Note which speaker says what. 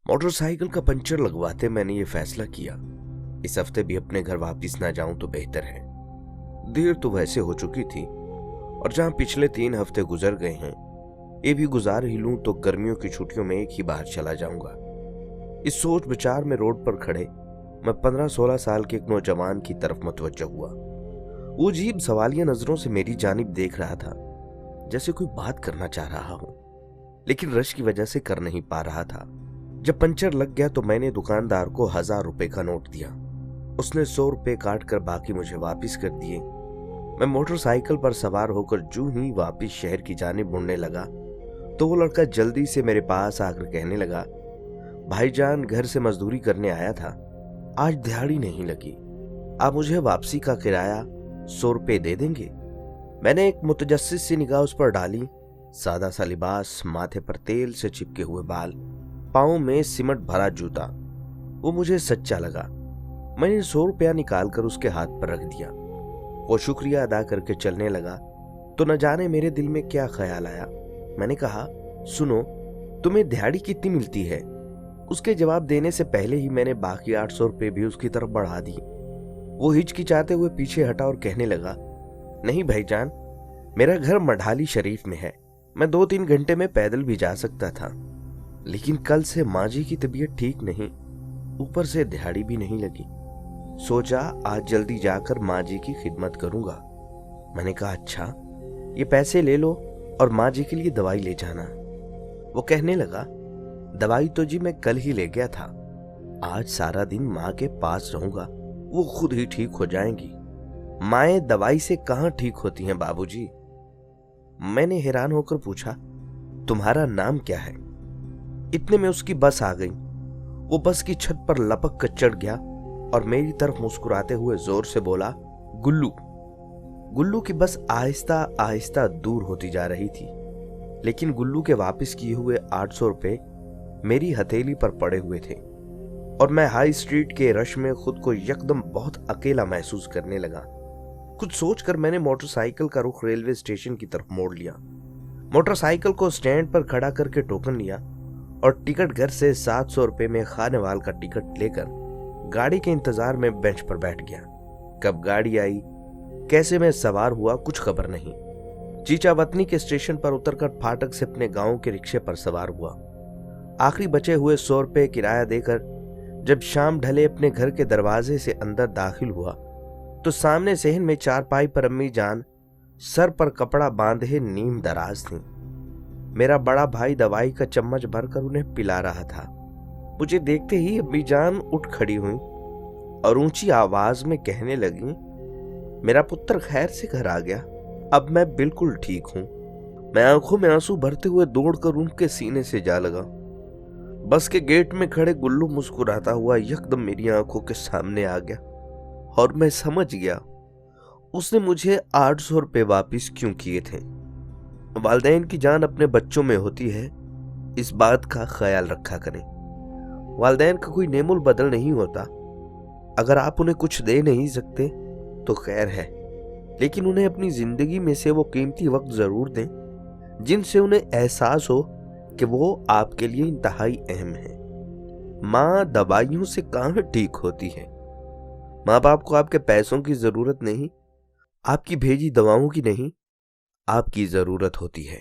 Speaker 1: Motorcycle का puncture लगवाते मैंने ये फैसला किया, इस हफ्ते भी अपने घर वापस ना जाऊं तो बेहतर है। देर तो वैसे हो चुकी थी और जहां पिछले 3 हफ्ते गुजर गए हैं, ये भी गुजार ही लूं तो गर्मियों की छुट्टियों में एक ही बार चला जाऊंगा। इस सोच विचार में रोड पर खड़े मैं 15-16 साल के एक नौजवान की तरफ मुतवज्जह हुआ। वो अजीब सवालिया नजरों से मेरी जानिब देख रहा था, जैसे कोई बात करना चाह रहा हूं, लेकिन रश की वजह से कर नहीं पा रहा था। जब पंचर लग गया तो मैंने दुकानदार को 1000 रुपए का नोट दिया। उसने 100 रुपए काट कर बाकी मुझे वापिस कर दिए। मैं मोटरसाइकिल पर सवार होकर जूं ही वापिस शहर की जानिब मुड़ने लगा तो वो लड़का जल्दी से मेरे पास आकर कहने लगा, भाईजान घर से मजदूरी करने आया था, आज दिहाड़ी नहीं लगी, आप मुझे वापसी का किराया 100 रुपए दे देंगे? मैंने एक मुतजस्सिस सी निगाह उस पर डाली। सादा सा लिबास, माथे पर तेल से चिपके हुए बाल, पाँव में सिमट भरा जूता, वो मुझे सच्चा लगा। मैंने 100 रुपया निकाल कर उसके हाथ पर रख दिया। वो शुक्रिया अदा करके चलने लगा तो न जाने मेरे दिल में क्या ख्याल आया। मैंने कहा, सुनो, तुम्हें दिहाड़ी कितनी मिलती है? उसके जवाब देने से पहले ही मैंने बाकी 800 रुपये भी उसकी तरफ बढ़ा दी। वो हिचकिचाते हुए पीछे हटा और कहने लगा, नहीं भाईजान, मेरा घर मढ़ाली शरीफ में है, मैं 2-3 घंटे में पैदल भी जा सकता था, लेकिन कल से माँ जी की तबीयत ठीक नहीं, ऊपर से दिहाड़ी भी नहीं लगी, सोचा आज जल्दी जाकर माँ जी की खिदमत करूंगा। मैंने कहा, अच्छा, ये पैसे ले लो और माँ जी के लिए दवाई ले जाना। वो कहने लगा, दवाई तो जी मैं कल ही ले गया था, आज सारा दिन माँ के पास रहूंगा, वो खुद ही ठीक हो जाएंगी। माएं दवाई से कहां ठीक होती हैं बाबूजी? मैंने हैरान होकर पूछा, तुम्हारा नाम क्या है? इतने में उसकी बस आ गई। वो बस की छत पर लपक कर चढ़ गया और मेरी तरफ मुस्कुराते हुए जोर से बोला, गुल्लू। गुल्लू की बस आहिस्ता आहिस्ता दूर होती जा रही थी, लेकिन गुल्लू के वापस किए हुए 800 रुपए मेरी हथेली पर पड़े हुए थे और मैं हाई स्ट्रीट के रश में खुद को यकदम बहुत अकेला महसूस करने लगा। कुछ सोचकर मैंने मोटरसाइकिल का रुख रेलवे स्टेशन की तरफ मोड़ लिया। मोटरसाइकिल को स्टैंड पर खड़ा करके टोकन लिया और टिकट घर से 700 रुपए में खानेवाल का टिकट लेकर गाड़ी के इंतजार में बेंच पर बैठ गया। कब गाड़ी आई, कैसे मैं सवार हुआ, कुछ खबर नहीं। चीचावतनी के स्टेशन पर उतरकर फाटक से अपने गांव के रिक्शे पर सवार हुआ। आखिरी बचे हुए 100 रुपए किराया देकर जब शाम ढले अपने घर के दरवाजे से अंदर दाखिल हुआ तो सामने सहन में चारपाई पर अम्मी जान सर पर कपड़ा बांधे नीम दराज थी। मेरा बड़ा भाई दवाई का चम्मच भरकर उन्हें पिला रहा था। मुझे देखते ही अम्मी जान उठ खड़ी हुई और ऊंची आवाज में कहने लगी, मेरा पुत्र खैर से घर आ गया, अब मैं बिल्कुल ठीक हूं। मैं आंखों में आंसू भरते हुए दौड़कर उनके सीने से जा लगा। बस के गेट में खड़े गुल्लू मुस्कुराता हुआ यकदम मेरी आंखों के सामने आ गया और मैं समझ गया उसने मुझे 800 रुपए वापिस क्यों किए थे। वालिदैन की जान अपने बच्चों में होती है, इस बात का ख्याल रखा करें। वालिदैन का कोई नेमुल बदल नहीं होता। अगर आप उन्हें कुछ दे नहीं सकते तो खैर है, लेकिन उन्हें अपनी जिंदगी में से वो कीमती वक्त जरूर दें जिनसे उन्हें एहसास हो कि वो आपके लिए इंतहाई अहम है। माँ दवाइयों से कहां ठीक होती है। माँ बाप को आपके पैसों की जरूरत नहीं, आपकी भेजी दवाओं की नहीं, आपकी जरूरत होती है।